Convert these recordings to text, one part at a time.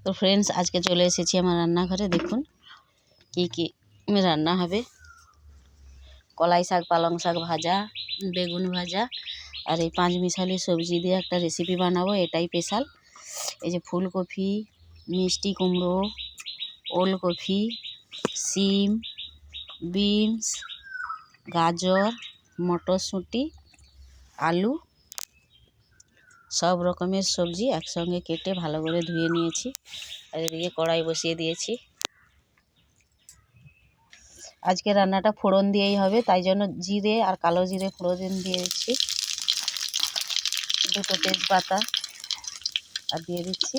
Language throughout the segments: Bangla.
তো ফ্রেন্ডস, আজকে চলে এসেছি আমার রান্নাঘরে। দেখুন কি কি রান্না হবে। কলাই শাক, পালং শাক ভাজা, বেগুন ভাজা, আর এই পাঁচমিশালি সবজি দিয়ে একটা রেসিপি বানাবো, এটাই স্পেশাল। এই যে ফুলকপি, মিষ্টি কুমড়ো, ওলকপি, সিম, বিনস, গাজর, মটরশুঁটি, আলু, সব রকমের সবজি একসঙ্গে কেটে ভালো করে ধুয়ে নিয়েছি। আর এদিকে কড়াই বসিয়ে দিয়েছি। আজকে রান্নাটা ফোড়ন দিয়েই হবে, তাই জন্য জিরে আর কালো জিরে ফোড়ন দিয়ে দিচ্ছি, দুটো তেজপাতা, আর দিয়ে দিচ্ছি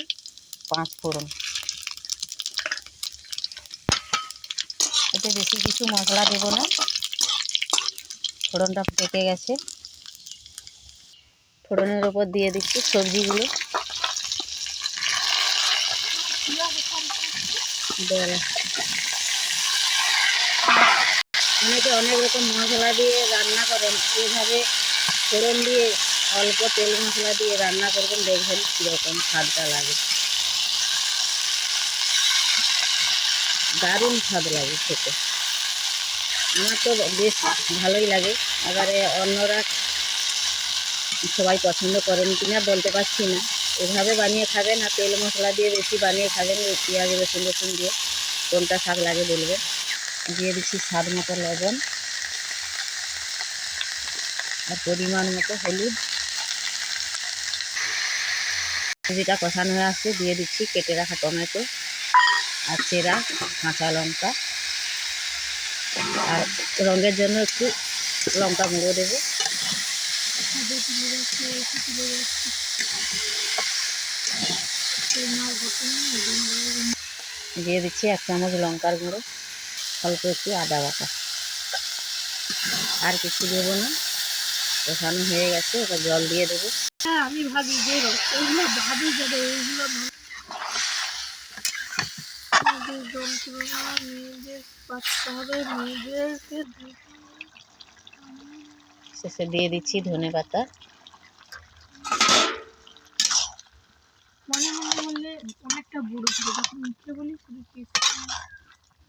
5 ফোড়ন। এতে বেশি কিছু মশলা দেবো না। ফোড়নটা পেকে গেছে, ফোড়নের ওপর দিয়ে দিচ্ছি সবজিগুলো। অনেকে অনেক রকম মশলা দিয়ে রান্না করেন, এইভাবে ফোড়ন দিয়ে অল্প তেল মশলা দিয়ে রান্না করবেন, দেখবেন কীরকম স্বাদটা লাগে। দারুণ স্বাদ লাগে খেতে। আমার তো বেশ ভালোই লাগে। এবারে অন্যরা সবাই পছন্দ করেন কিনা বলতে পারছি না। এভাবে বানিয়ে খাবেন, আর তেল মশলা দিয়ে বেশি বানিয়ে খাবেন, পেঁয়াজ রসুন দিয়ে। কোনটা স্বাদ লাগে বলবেন। দিয়ে দিচ্ছি স্বাদ মতো লবণ আর পরিমাণ মতো হলুদ। সবজিটা কষানো হয়ে আসছে, দিয়ে দিচ্ছি কেটে রাখা টমেটো আর চেরা কাঁচা লঙ্কা, আর রঙের জন্য একটু লঙ্কা গুঁড়ো দেবো। দিয়ে দিচ্ছি 1 চামচ লঙ্কার গুঁড়ো, অল্প একটু আদা বাটা। আর কিছু দেবো না, কষানো হয়ে গেছে, এবার জল দিয়ে দেবো। আমি ভাবি যে এইগুলো ভাবি যাবে, এইগুলো শেষে দিয়ে দিচ্ছি ধনে পাতা।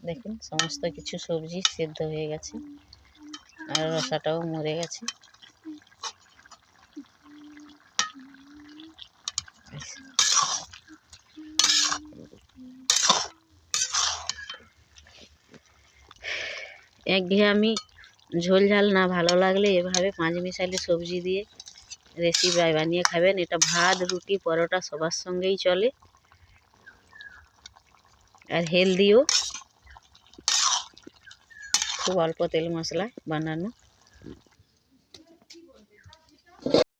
দেখুন সমস্ত কিছু সবজি সেদ্ধ হয়ে গেছে, আর রসাটাও মরে গেছে। একঘেয়েমি ঝোল ঝাল না ভালো লাগলে এভাবে পাঁচমিশালি সবজি দিয়ে রেসিপি বানিয়ে খাবেন। এটা ভাত, রুটি, পরোটা সবার সঙ্গেই চলে, আর হেলদিও। খুব অল্প তেল মশলায় বানানো।